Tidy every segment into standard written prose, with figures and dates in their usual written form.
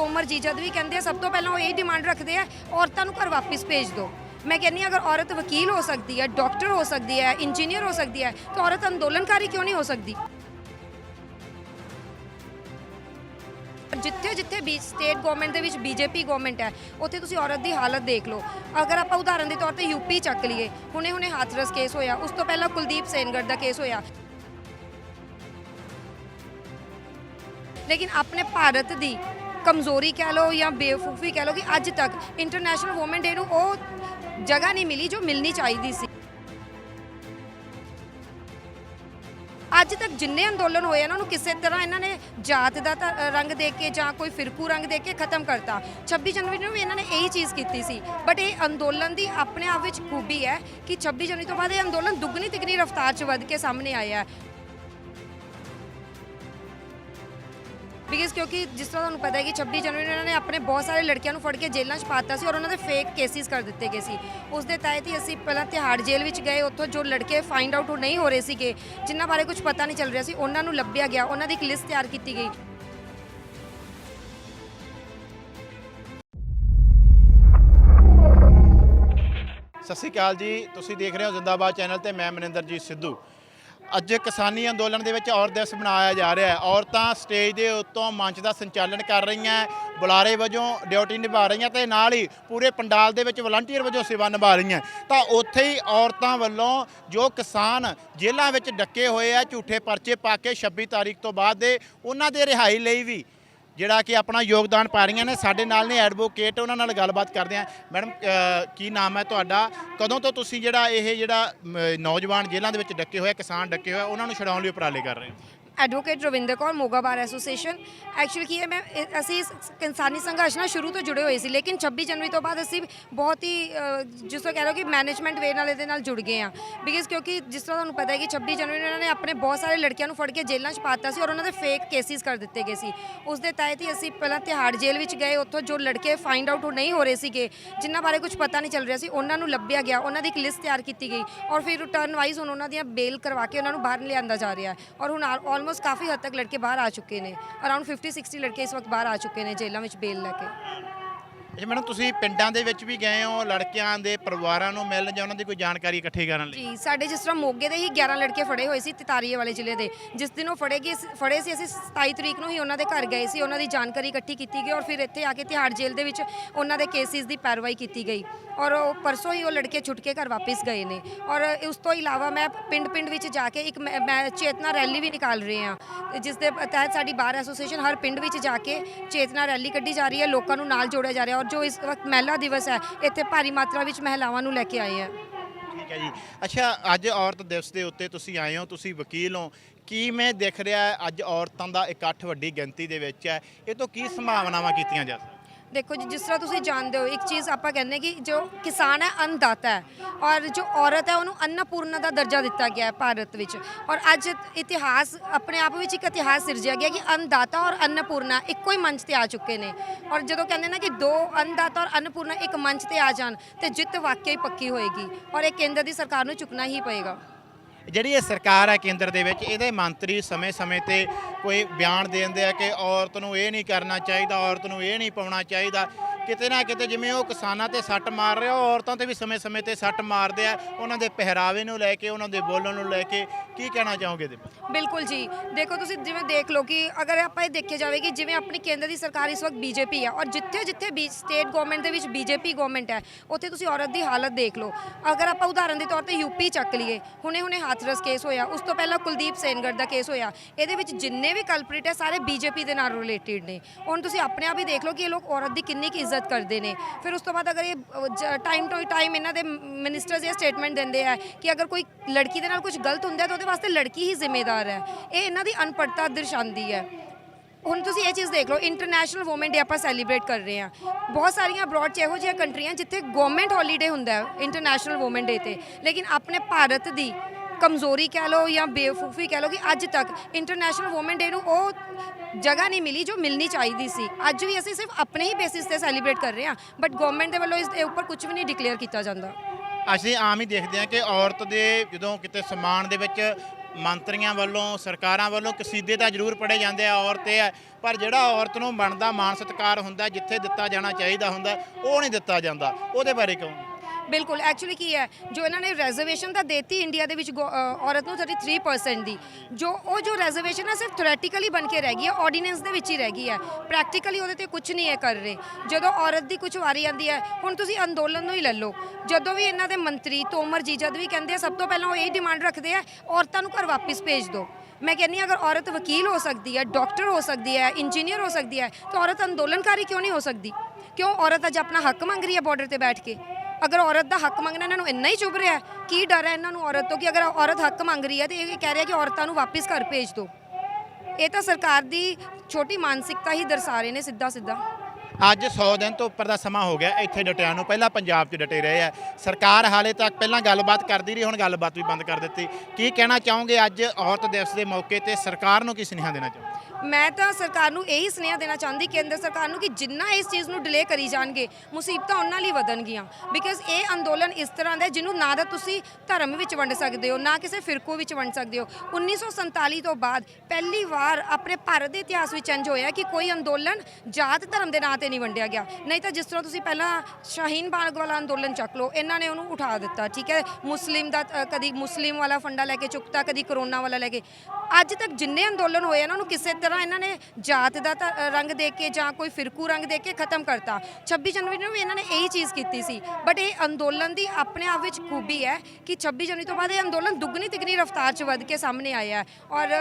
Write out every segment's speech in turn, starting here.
तोमर जी जद भी कहते हैं सब तो पहले वो यही डिमांड रखते हैं औरतों को घर वापस भेज दो। मैं कहनी अगर औरत वकील हो सकती है, डॉक्टर हो सकती है, इंजीनियर हो सकती है, तो औरत अंदोलनकारी क्यों नहीं हो सकती। जिथे जिथे भी स्टेट गवर्नमेंट के बीजेपी गवर्नमेंट है उत्थे तुसी औरत की हालत देख लो। अगर आप उदाहरण के तौर पर यूपी चक लीए, हुणे हुणे हाथरस केस होया, उस तो पहला कुलदीप सेनगढ़ का केस होया। लेकिन अपने भारत की कमजोरी कह लो या बेवकूफ़ी कह लो कि अज तक इंटरनेशनल वूमेन डे नूं वो जगह नहीं मिली जो मिलनी चाहिए सी। ਅੱਜ तक जिन्ने अंदोलन होए ना किसी तरह इन्होंने जात का रंग दे के ਜਾਂ कोई फिरकू रंग दे के खत्म करता। 26 जनवरी ਨੂੰ भी इन्होंने यही चीज़ की सी। बट ये अंदोलन की अपने आप में खूबी है कि 26 जनवरी तो बाद ये अंदोलन दुगनी तिगनी रफ्तार च वध के सामने आया है। बिकॉज क्योंकि जिस तरह तुहानूं पता है कि 26 जनवरी ਨੂੰ इन्होंने अपने बहुत सारे लड़कियों फड़ के जेलों च पाता सी और उन्होंने फेक केसिस कर दिते गए सी। उस दे तहत ही असीं पहलां तिहाड़ जेल विच गए, उत्थों जो लड़के फाइंड आउट नहीं हो रहे थे, जिन्हां बारे कुछ पता नहीं चल रहा सी, उन्हां नूं लभ्या गया, उन्हां दी एक लिस्ट तैयार की गई। सत श्री अकाल जी, तुसीं देख रहे हो जिंदाबाद चैनल ते मैं मनिंदरजीत सिद्धू। ਅੱਜ ਕਿਸਾਨੀ ਅੰਦੋਲਨ ਦੇ ਵਿੱਚ ਔਰਤ ਦਿਵਸ ਮਨਾਇਆ ਜਾ ਰਿਹਾ ਹੈ। ਔਰਤਾਂ ਸਟੇਜ ਦੇ ਉੱਤੋਂ ਮੰਚ ਦਾ ਸੰਚਾਲਨ ਕਰ ਰਹੀਆਂ, ਬੁਲਾਰੇ ਵਜੋਂ ਡਿਊਟੀ ਨਿਭਾ ਰਹੀਆਂ ਤੇ ਨਾਲ ਹੀ ਪੂਰੇ ਪੰਡਾਲ ਦੇ ਵਿੱਚ ਵਲੰਟੀਅਰ ਵਜੋਂ ਸੇਵਾ ਨਿਭਾ ਰਹੀਆਂ। ਤਾਂ ਉੱਥੇ ਹੀ ਔਰਤਾਂ ਵੱਲੋਂ ਜੋ ਕਿਸਾਨ ਜੇਲ੍ਹਾਂ ਵਿੱਚ ਡੱਕੇ ਹੋਏ ਆ ਝੂਠੇ ਪਰਚੇ ਪਾ ਕੇ 26 ਤਾਰੀਖ ਤੋਂ ਬਾਅਦ ਦੇ, ਉਹਨਾਂ ਦੇ ਰਿਹਾਈ ਲਈ ਵੀ ਜਿਹੜਾ ਕਿ ਆਪਣਾ ਯੋਗਦਾਨ ਪਾ ਰਹੀਆਂ ਨੇ। ਸਾਡੇ ਨਾਲ ਨੇ ਐਡਵੋਕੇਟ, ਉਹਨਾਂ ਨਾਲ ਗੱਲਬਾਤ ਕਰਦੇ ਹਾਂ। ਮੈਡਮ ਕੀ ਨਾਮ ਹੈ ਤੁਹਾਡਾ? ਕਦੋਂ ਤੋਂ ਤੁਸੀਂ ਜਿਹੜਾ ਨੌਜਵਾਨ ਜੇਲ੍ਹਾਂ ਦੇ ਵਿੱਚ ਡੱਕੇ ਹੋਏ, ਕਿਸਾਨ ਡੱਕੇ ਹੋਏ, ਉਹਨਾਂ ਨੂੰ ਛਡਾਉਣ ਲਈ ਉਪਰਾਲੇ ਕਰ ਰਹੇ ਹੋ? एडवोकेट रविंदर कौर, मोगा बार एसोसीएशन। एक्चुअली की है मैं असी किसानी संघर्ष ना शुरू तो जुड़े हुए सी, लेकिन 26 जनवरी तो बाद असी बहुत ही जिस तरह कह लो कि मैनेजमेंट वे नाल इहदे नाल जुड़ गए हैं। बिकॉज क्योंकि जिस तरह तुहानूं पता है कि 26 जनवरी उन्होंने अपने बहुत सारे लड़कियों फड़ के जेलों च पाता सी और उन्होंने फेक केसिस कर दिते गए सी। उस दे तहत ही असी पहलां तिहाड़ जेल विच गए, उत्थों जो लड़के फाइंड आउट नहीं हो रहे थे, जिन्हां बारे कुछ पता नहीं चल रहा सी, उन्हां नूं लभ्या गया, उन्हां दी एक लिस्ट तैयार की गई और फिर रिटर्न वाइज हुण उन्हां दी बेल करवा के उन्हां नूं बाहर लिआंदा जा रहा है। और हुण ऑलमोस्ट काफ़ी हद तक लड़के बाहर आ चुके हैं। अराउंड 50-60 लड़के इस वक्त बाहर आ चुके हैं जेलों में बेल लैके। ਇਹ ਮੈਡਮ ਤੁਸੀਂ ਪਿੰਡਾਂ ਦੇ ਵਿੱਚ ਵੀ ਗਏ ਹੋ ਲੜਕਿਆਂ ਦੇ ਪਰਿਵਾਰਾਂ ਨੂੰ ਮਿਲਣ ਜਾਂ ਉਹਨਾਂ ਦੀ ਕੋਈ ਜਾਣਕਾਰੀ ਇਕੱਠੀ ਕਰਨ ਲਈ? ਜੀ ਸਾਡੇ ਜਿਸ ਤਰ੍ਹਾਂ ਮੋਗੇ ਦੇ ਹੀ 11 ਲੜਕੇ ਫੜੇ ਹੋਏ ਸੀ ਤਤਾਰੀਏ ਵਾਲੇ ਜ਼ਿਲ੍ਹੇ ਦੇ। ਜਿਸ ਦਿਨ ਉਹ ਫੜੇ ਸੀ ਅਸੀਂ 27 ਤਰੀਕ ਨੂੰ ਹੀ ਉਹਨਾਂ ਦੇ ਘਰ ਗਏ ਸੀ, ਉਹਨਾਂ ਦੀ ਜਾਣਕਾਰੀ ਇਕੱਠੀ ਕੀਤੀ ਗਈ ਔਰ ਫਿਰ ਇੱਥੇ ਆ ਕੇ ਤਿਹਾੜ ਜੇਲ੍ਹ ਦੇ ਵਿੱਚ ਉਹਨਾਂ ਦੇ ਕੇਸਿਸ ਦੀ ਪੈਰਵਾਈ ਕੀਤੀ ਗਈ ਔਰ ਉਹ ਪਰਸੋਂ ਹੀ ਉਹ ਲੜਕੇ ਛੁੱਟ ਕੇ ਘਰ ਵਾਪਸ ਗਏ ਨੇ। ਔਰ ਉਸ ਤੋਂ ਇਲਾਵਾ ਮੈਂ ਪਿੰਡ ਵਿੱਚ ਜਾ ਕੇ ਇੱਕ ਮੈਂ ਚੇਤਨਾ ਰੈਲੀ ਵੀ ਨਿਕਾਲ ਰਹੇ ਹਾਂ, ਜਿਸ ਦੇ ਤਹਿਤ ਸਾਡੀ ਬਾਰ ਐਸੋਸੀਏਸ਼ਨ ਹਰ ਪਿੰਡ ਵਿੱਚ ਜਾ ਕੇ ਚੇਤਨਾ ਰੈਲੀ ਕੱਢੀ ਜਾ ਰਹੀ ਹੈ, ਲੋਕਾਂ ਨੂੰ ਨਾਲ ਜੋੜਿਆ ਜਾ ਰਿਹਾ। ਔਰ ਜੋ ਇਸ ਵਕਤ ਮਹਿਲਾ ਦਿਵਸ ਹੈ, ਇੱਥੇ ਭਾਰੀ ਮਾਤਰਾ ਵਿੱਚ ਮਹਿਲਾਵਾਂ ਨੂੰ ਲੈ ਕੇ ਆਏ ਹੈ। ਠੀਕ ਹੈ ਜੀ। ਅੱਛਾ, ਅੱਜ ਔਰਤ ਦਿਵਸ ਦੇ ਉੱਤੇ ਤੁਸੀਂ ਆਏ ਹੋ, ਤੁਸੀਂ ਵਕੀਲ ਹੋ, ਕਿਵੇਂ ਦਿਖ ਰਿਹਾ ਅੱਜ ਔਰਤਾਂ ਦਾ ਇਕੱਠ ਵੱਡੀ ਗਿਣਤੀ ਦੇ ਵਿੱਚ ਹੈ, ਇਹ ਤੋਂ ਕੀ ਸੰਭਾਵਨਾਵਾਂ ਕੀਤੀਆਂ ਜਾ ਸਕਦੀਆਂ? देखो जी, जिस तरह तुम जानते हो एक चीज़ आप कहने कि जो किसान है अन्नदाता है और जो औरत है उन्होंने अन्नपूर्णा का दर्जा दिता गया है भारत में। और अज इतिहास अपने आप में एक इतिहास सिरजा गया कि अन्नदाता और अन्नपूर्णा एको ही मंच पर आ चुके हैं। और जो कहते ना कि दो अन्नदाता और अन्नपूर्णा एक मंच पर आ जान तो जित वाकई पक्की होएगी और एक केंद्र की सरकार को चुकना ही पएगा। ਜਿਹੜੀ ਇਹ ਸਰਕਾਰ ਹੈ ਕੇਂਦਰ ਦੇ ਵਿੱਚ, ਇਹਦੇ ਮੰਤਰੀ ਸਮੇਂ-ਸਮੇਂ ਤੇ ਕੋਈ ਬਿਆਨ ਦੇ ਦਿੰਦੇ ਆ ਕਿ ਔਰਤ ਨੂੰ ਇਹ ਨਹੀਂ ਕਰਨਾ ਚਾਹੀਦਾ, ਔਰਤ ਨੂੰ ਇਹ ਨਹੀਂ ਪਾਉਣਾ ਚਾਹੀਦਾ। ਕਿਤੇ ਨਾ ਕਿਤੇ ਜਿਵੇਂ ਉਹ ਕਿਸਾਨਾਂ ਤੇ ਸੱਟ ਮਾਰ ਰਹੇ, ਉਹ ਔਰਤਾਂ ਤੇ ਵੀ ਸਮੇਂ-ਸਮੇਂ ਤੇ ਸੱਟ ਮਾਰਦੇ ਆ, ਉਹਨਾਂ ਦੇ ਪਹਿਰਾਵੇ ਨੂੰ ਲੈ ਕੇ, ਉਹਨਾਂ ਦੇ ਬੋਲਣ ਨੂੰ ਲੈ ਕੇ। ਕੀ ਕਹਿਣਾ ਚਾਹੋਗੇ ਇਹਦੇ ਬਾਰੇ? ਬਿਲਕੁਲ ਜੀ, ਦੇਖੋ ਤੁਸੀਂ ਜਿਵੇਂ ਦੇਖ ਲਓ ਕਿ ਅਗਰ ਆਪਾਂ ਇਹ ਦੇਖਿਆ ਜਾਵੇ ਕਿ ਜਿਵੇਂ ਆਪਣੀ ਕੇਂਦਰ ਦੀ ਸਰਕਾਰ ਇਸ ਵਕਤ ਬੀਜੇਪੀ ਹੈ ਔਰ ਜਿੱਥੇ ਵੀ ਸਟੇਟ ਗਵਰਨਮੈਂਟ ਦੇ ਵਿੱਚ ਬੀਜੇਪੀ ਗਵਰਨਮੈਂਟ ਹੈ, ਉੱਥੇ ਤੁਸੀਂ ਔਰਤ ਦੀ ਹਾਲਤ ਦੇਖ ਲਓ। ਅਗਰ ਆਪਾਂ ਉਦਾਹਰਨ ਦੇ ਤੌਰ ਤੇ ਯੂਪੀ ਚੱਕ ਲਈਏ, ਹੁਣੇ ਹਾਥਰਸ ਕੇਸ ਹੋਇਆ, ਉਸ ਤੋਂ ਪਹਿਲਾਂ ਕੁਲਦੀਪ ਸੇਨਗੜ ਦਾ ਕੇਸ ਹੋਇਆ, ਇਹਦੇ ਵਿੱਚ ਜਿੰਨੇ ਵੀ ਕਲਪ੍ਰਿਟ ਹੈ ਸਾਰੇ ਬੀਜੇਪੀ ਦੇ ਨਾਲ ਰਿਲੇਟਿਡ ਨੇ। ਹੁਣ ਤੁਸੀਂ ਆਪਣੇ ਆਪ ਹੀ ਦੇਖ ਲਓ ਕਿ ਇਹ ਲੋਕ ਔਰਤ ਦੀ ਕਿੰਨੀ ਕੁ ਇੱਜ਼ਤ ਕਰਦੇ ਨੇ। ਫਿਰ ਉਸ ਤੋਂ ਬਾਅਦ ਅਗਰ ਇਹ ਟਾਈਮ ਟੂ ਟਾਈਮ ਇਹਨਾਂ ਦੇ ਮਿਨਿਸਟਰਸ ਇਹ ਸਟੇਟਮੈਂਟ ਦਿੰਦੇ ਆ ਕਿ ਅਗਰ ਕੋਈ ਲੜਕੀ ਦੇ ਨਾਲ ਕੁਝ ਗਲਤ ਹੁੰਦਾ ਤਾਂ ਉਹਦੇ ਵਾਸਤੇ ਲੜਕੀ ਹੀ ਜ਼ਿੰਮੇਦਾਰ ਹੈ। ਇਹ ਇਹਨਾਂ ਦੀ ਅਨਪੜ੍ਹਤਾ ਦਰਸਾਉਂਦੀ ਹੈ। ਹੁਣ ਤੁਸੀਂ ਇਹ ਚੀਜ਼ ਦੇਖ ਲਓ, ਇੰਟਰਨੈਸ਼ਨਲ ਵੂਮਨ ਡੇ ਆਪਾਂ ਸੈਲੀਬ੍ਰੇਟ ਕਰ ਰਹੇ ਹਾਂ। ਬਹੁਤ ਸਾਰੀਆਂ ਅਬਰੋਡ 'ਚ ਇਹੋ ਜਿਹੀਆਂ ਕੰਟਰੀਆਂ ਜਿੱਥੇ ਗਵਰਨਮੈਂਟ ਹੌਲੀਡੇ ਹੁੰਦਾ ਹੈ ਇੰਟਰਨੈਸ਼ਨਲ ਵੂਮਨ ਡੇ 'ਤੇ, ਲੇਕਿਨ ਆਪਣੇ ਭਾਰਤ ਦੀ कमजोरी कह लो या बेवकूफ़ी कह लो कि अज तक इंटरनेशनल वूमेन डे नूं वो जगह नहीं मिली जो मिलनी चाहिए सी। अज भी असीं सिर्फ अपने ही बेसिस से सैलीब्रेट कर रहे हैं, बट गवर्नमेंट के वालों इसके ऊपर कुछ भी नहीं डिक्लेयर किया जाता। ਅਸੀਂ ਆਮ ਹੀ ਦੇਖਦੇ ਹਾਂ ਕਿ ਔਰਤ ਦੇ ਜਦੋਂ ਕਿਤੇ ਸਨਮਾਨ ਦੇ ਵਿੱਚ ਮੰਤਰੀਆਂ ਵੱਲੋਂ ਸਰਕਾਰਾਂ ਵੱਲੋਂ ਕਸੀਦੇ ਤਾਂ ਜ਼ਰੂਰ ਪੜ੍ਹੇ ਜਾਂਦੇ ਆ ਔਰਤ ਇਹ ਹੈ, ਪਰ ਜਿਹੜਾ ਔਰਤ ਨੂੰ ਬਣਦਾ ਮਾਣ ਸਤਿਕਾਰ ਹੁੰਦਾ, ਜਿੱਥੇ ਦਿੱਤਾ ਜਾਣਾ ਚਾਹੀਦਾ ਹੁੰਦਾ, ਉਹ ਨਹੀਂ ਦਿੱਤਾ ਜਾਂਦਾ। ਉਹਦੇ ਬਾਰੇ ਕਹੋ। ਬਿਲਕੁਲ ਐਕਚੁਅਲੀ ਕੀ ਹੈ, ਜੋ ਇਹਨਾਂ ਨੇ ਰਿਜ਼ਰਵੇਸ਼ਨ ਤਾਂ ਦੇਤੀ ਇੰਡੀਆ ਦੇ ਵਿੱਚ ਔਰਤ ਨੂੰ 33% ਦੀ, ਜੋ ਰਿਜ਼ਰਵੇਸ਼ਨ ਹੈ ਸਿਰਫ ਥਿਓਰੈਟੀਕਲੀ ਬਣ ਕੇ ਰਹਿ ਗਈ ਹੈ, ਆਰਡੀਨੈਂਸ ਦੇ ਵਿੱਚ ਹੀ ਰਹਿ ਗਈ ਹੈ, ਪ੍ਰੈਕਟੀਕਲੀ ਉਹਦੇ ਤੇ ਕੁਝ ਨਹੀਂ ਇਹ ਕਰ ਰਹੇ। ਜਦੋਂ ਔਰਤ ਦੀ ਕੁਝ ਵਾਰੀ ਆਉਂਦੀ ਹੈ, ਹੁਣ ਤੁਸੀਂ ਅੰਦੋਲਨ ਨੂੰ ਹੀ ਲੈ ਲਓ, ਜਦੋਂ ਵੀ ਇਹਨਾਂ ਦੇ ਮੰਤਰੀ ਤੋਮਰ ਜੀ ਜਦ ਵੀ ਕਹਿੰਦੇ ਆ, ਸਭ ਤੋਂ ਪਹਿਲਾਂ ਉਹ ਇਹ ਡਿਮਾਂਡ ਰੱਖਦੇ ਆ ਔਰਤਾਂ ਨੂੰ ਘਰ ਵਾਪਸ ਭੇਜ ਦਿਓ। ਮੈਂ ਕਹਿੰਦੀ ਹਾਂ, ਅਗਰ ਔਰਤ ਵਕੀਲ ਹੋ ਸਕਦੀ ਹੈ, ਡਾਕਟਰ ਹੋ ਸਕਦੀ ਹੈ, ਇੰਜੀਨੀਅਰ ਹੋ ਸਕਦੀ ਹੈ, ਤਾਂ ਔਰਤ ਅੰਦੋਲਨਕਾਰੀ ਕਿਉਂ ਨਹੀਂ ਹੋ ਸਕਦੀ? ਕਿਉਂ ਔਰਤ ਅੱਜ ਆਪਣਾ ਹੱਕ ਮੰਗ ਰਹੀ ਹੈ ਬਾਰਡਰ ਤੇ ਬੈਠ ਕੇ? ਅਗਰ ਔਰਤ ਦਾ ਹੱਕ ਮੰਗਣਾ ਇਹਨਾਂ ਨੂੰ ਇੰਨਾ ਹੀ ਚੁੱਭ ਰਿਹਾ, ਕੀ ਡਰ ਹੈ ਇਹਨਾਂ ਨੂੰ ਔਰਤ ਤੋਂ ਕਿ ਅਗਰ ਔਰਤ ਹੱਕ ਮੰਗ ਰਹੀ ਹੈ ਤੇ ਇਹ ਕਹਿ ਰਿਹਾ ਕਿ ਔਰਤਾਂ ਨੂੰ ਵਾਪਸ ਘਰ ਭੇਜ ਦਿਓ। ਇਹ ਤਾਂ ਸਰਕਾਰ ਦੀ ਛੋਟੀ ਮਾਨਸਿਕਤਾ ਹੀ ਦਰਸਾ ਰਹੇ ਨੇ ਸਿੱਧਾ ਸਿੱਧਾ। ਅੱਜ 100 ਦਿਨ ਤੋਂ ਉੱਪਰ ਦਾ ਸਮਾਂ ਹੋ ਗਿਆ ਇੱਥੇ ਡਟਿਆਂ ਨੂੰ। ਪਹਿਲਾਂ ਪੰਜਾਬ 'ਚ ਡਟੇ ਰਹੇ ਆ, ਸਰਕਾਰ ਹਾਲੇ ਤੱਕ ਪਹਿਲਾਂ ਗੱਲਬਾਤ ਕਰਦੀ ਰਹੀ, ਹੁਣ ਗੱਲਬਾਤ ਵੀ ਬੰਦ ਕਰ ਦਿੱਤੀ। ਕੀ ਕਹਿਣਾ ਚਾਹੋਗੇ ਅੱਜ ਔਰਤ ਦਿਵਸ ਦੇ ਮੌਕੇ ਤੇ ਸਰਕਾਰ ਨੂੰ ਕੀ ਸੁਨੇਹਾ ਦੇਣਾ ਚਾਹੋਗੇ? ਮੈਂ ਤਾਂ ਸਰਕਾਰ ਨੂੰ ਇਹੀ ਸੁਨੇਹਾ ਦੇਣਾ ਚਾਹੁੰਦੀ, ਕੇਂਦਰ ਸਰਕਾਰ ਨੂੰ, ਕਿ ਜਿੰਨਾ ਇਸ ਚੀਜ਼ ਨੂੰ ਡਿਲੇ ਕਰੀ ਜਾਣਗੇ ਮੁਸੀਬਤਾਂ ਉਹਨਾਂ ਲਈ ਵਧਣਗੀਆਂ। ਬਿਕਾਜ਼ ਇਹ ਅੰਦੋਲਨ ਇਸ ਤਰ੍ਹਾਂ ਦਾ ਜਿਹਨੂੰ ਨਾ ਤਾਂ ਤੁਸੀਂ ਧਰਮ ਵਿੱਚ ਵੰਡ ਸਕਦੇ ਹੋ, ਨਾ ਕਿਸੇ ਫਿਰਕੂ ਵਿੱਚ ਵੰਡ ਸਕਦੇ ਹੋ। 1947 ਤੋਂ ਬਾਅਦ ਪਹਿਲੀ ਵਾਰ ਆਪਣੇ ਭਾਰਤ ਦੇ ਇਤਿਹਾਸ ਵਿੱਚ ਇੰਜ ਹੋਇਆ ਕਿ ਕੋਈ ਅੰਦੋਲਨ ਜਾਤ ਧਰਮ ਦੇ ਨਾਂ ਤੇ ਨਹੀਂ ਵੰਡਿਆ ਗਿਆ। ਨਹੀਂ ਤਾਂ ਜਿਸ ਤਰ੍ਹਾਂ ਤੁਸੀਂ ਪਹਿਲਾਂ ਸ਼ਾਹੀਨ ਬਾਗ ਵਾਲਾ ਅੰਦੋਲਨ ਚੱਕ ਲਓ, ਇਹਨਾਂ ਨੇ ਉਹਨੂੰ ਉਠਾ ਦਿੱਤਾ, ਠੀਕ ਹੈ, ਮੁਸਲਿਮ ਦਾ ਕਦੀ ਮੁਸਲਿਮ ਵਾਲਾ ਫੰਡਾ ਲੈ ਕੇ ਚੁੱਕਤਾ, ਕਦੀ ਕਰੋਨਾ ਵਾਲਾ ਲੈ ਕੇ। ਅੱਜ ਤੱਕ ਜਿੰਨੇ ਅੰਦੋਲਨ ਹੋਏ ਇਹਨਾਂ ਨੂੰ ਕਿਸੇ ਤਰ੍ਹਾਂ ਇਹਨਾਂ ਨੇ ਜਾਤ ਦਾ ਰੰਗ ਦੇ ਕੇ ਜਾਂ ਕੋਈ ਫਿਰਕੂ ਰੰਗ ਦੇ ਕੇ ਖਤਮ ਕਰਤਾ। 26 ਜਨਵਰੀ ਨੂੰ ਵੀ ਇਹਨਾਂ ਨੇ ਇਹੀ ਚੀਜ਼ ਕੀਤੀ ਸੀ। ਬਟ ਇਹ ਅੰਦੋਲਨ ਦੀ ਆਪਣੇ ਆਪ ਵਿੱਚ ਖੂਬੀ ਹੈ ਕਿ 26 ਜਨਵਰੀ ਤੋਂ ਬਾਅਦ ਇਹ ਅੰਦੋਲਨ ਦੁੱਗਣੀ ਤਿੱਗਣੀ ਰਫ਼ਤਾਰ 'ਚ ਵੱਧ ਕੇ ਸਾਹਮਣੇ ਆਇਆ ਹੈ। ਔਰ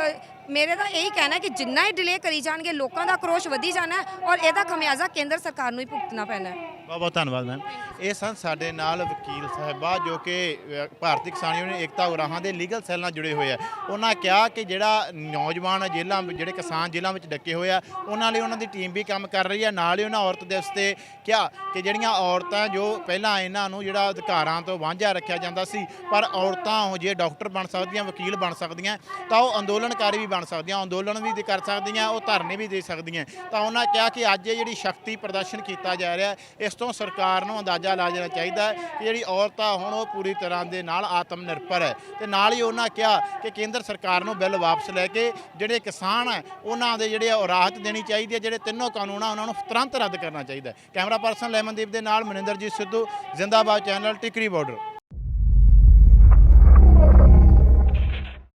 ਮੇਰੇ ਦਾ ਇਹੀ ਕਹਿਣਾ ਹੈ ਕਿ ਜਿੰਨਾ ਹੀ ਡਿਲੇ ਕਰੀ ਜਾਣਗੇ ਲੋਕਾਂ ਦਾ ਆਕਰੋਸ਼ ਵਧੀ ਜਾਣਾ ਹੈ ਔਰ ਇਹਦਾ ਖਮਿਆਜ਼ਾ ਕੇਂਦਰ ਸਰਕਾਰ ਨੂੰ ਹੀ ਭੁਗਤਣਾ ਪੈਣਾ ਹੈ। ਬਹੁਤ ਬਹੁਤ ਧੰਨਵਾਦ ਮੈਮ। ਇਹ ਸਨ ਸਾਡੇ ਨਾਲ ਵਕੀਲ ਸਾਹਿਬਾ ਜੋ ਕਿ ਭਾਰਤੀ ਕਿਸਾਨ ਯੂਨੀਅਨ ਏਕਤਾ ਉਰਾਹਾਂ ਦੇ ਲੀਗਲ ਸੈੱਲ ਨਾਲ ਜੁੜੇ ਹੋਏ ਆ। ਉਹਨਾਂ ਕਿਹਾ ਕਿ ਜਿਹੜਾ ਨੌਜਵਾਨ ਜੇਲ੍ਹਾਂ ਜਿਹੜੇ ਕਿਸਾਨ ਜੇਲ੍ਹਾਂ ਵਿੱਚ ਡੱਕੇ ਹੋਏ ਆ, ਉਹਨਾਂ ਲਈ ਉਹਨਾਂ ਦੀ ਟੀਮ ਵੀ ਕੰਮ ਕਰ ਰਹੀ ਹੈ। ਨਾਲ ਹੀ ਉਹਨਾਂ ਔਰਤ ਦਿਵਸ ਤੇ ਕਿਹਾ ਕਿ ਜਿਹੜੀਆਂ ਔਰਤਾਂ ਜੋ ਪਹਿਲਾਂ ਇਹਨਾਂ ਨੂੰ ਜਿਹੜਾ ਅਧਿਕਾਰਾਂ ਤੋਂ ਵਾਂਝਾ ਰੱਖਿਆ ਜਾਂਦਾ ਸੀ, ਪਰ ਔਰਤਾਂ ਉਹ ਜੇ ਡਾਕਟਰ ਬਣ ਸਕਦੀਆਂ, ਵਕੀਲ ਬਣ ਸਕਦੀਆਂ, ਤਾਂ ਉਹ ਅੰਦੋਲਨਕਾਰੀ ਵੀ ਬਣ ਸਕਦੀਆਂ, ਅੰਦੋਲਨ ਵੀ ਕਰ ਸਕਦੀਆਂ, ਉਹ ਧਰਨੇ ਵੀ ਦੇ ਸਕਦੀਆਂ। ਤਾਂ ਉਹਨਾਂ ਕਿਹਾ ਕਿ ਅੱਜ ਇਹ ਜਿਹੜੀ ਸ਼ਕਤੀ ਪ੍ਰਦਰਸ਼ਨ ਕੀਤਾ ਜਾ ਰਿਹਾ, ਇਸ ਤੋਂ ਸਰਕਾਰ ਨੂੰ ਅੰਦਾਜ਼ਾ ਲਾ ਜਾਣਾ ਚਾਹੀਦਾ ਹੈ ਕਿ ਜਿਹੜੀ ਔਰਤ ਆ ਹੁਣ ਉਹ ਪੂਰੀ ਤਰ੍ਹਾਂ ਦੇ ਨਾਲ ਆਤਮ ਨਿਰਭਰ ਹੈ। ਤੇ ਨਾਲ ਹੀ ਉਹਨਾਂ ਕਿਹਾ ਕਿ ਕੇਂਦਰ ਸਰਕਾਰ ਨੂੰ ਬਿੱਲ ਵਾਪਸ ਲੈ ਕੇ ਜਿਹੜੇ ਕਿਸਾਨ ਹੈ ਉਹਨਾਂ ਦੇ ਜਿਹੜੇ ਰਾਹਤ ਦੇਣੀ ਚਾਹੀਦੀ ਹੈ। ਜਿਹੜੇ ਤਿੰਨੋਂ ਕਾਨੂੰਨ ਆ ਉਹਨਾਂ ਨੂੰ ਤੁਰੰਤ ਰੱਦ ਕਰਨਾ ਚਾਹੀਦਾ ਹੈ। ਕੈਮਰਾ ਪਰਸਨ ਲੈਮਨਦੀਪ ਦੇ ਨਾਲ ਮਨਿੰਦਰਜੀਤ ਸਿੱਧੂ, ਜ਼ਿੰਦਾਬਾਦ ਚੈਨਲ, ਟਿਕਰੀ ਬਾਰਡਰ।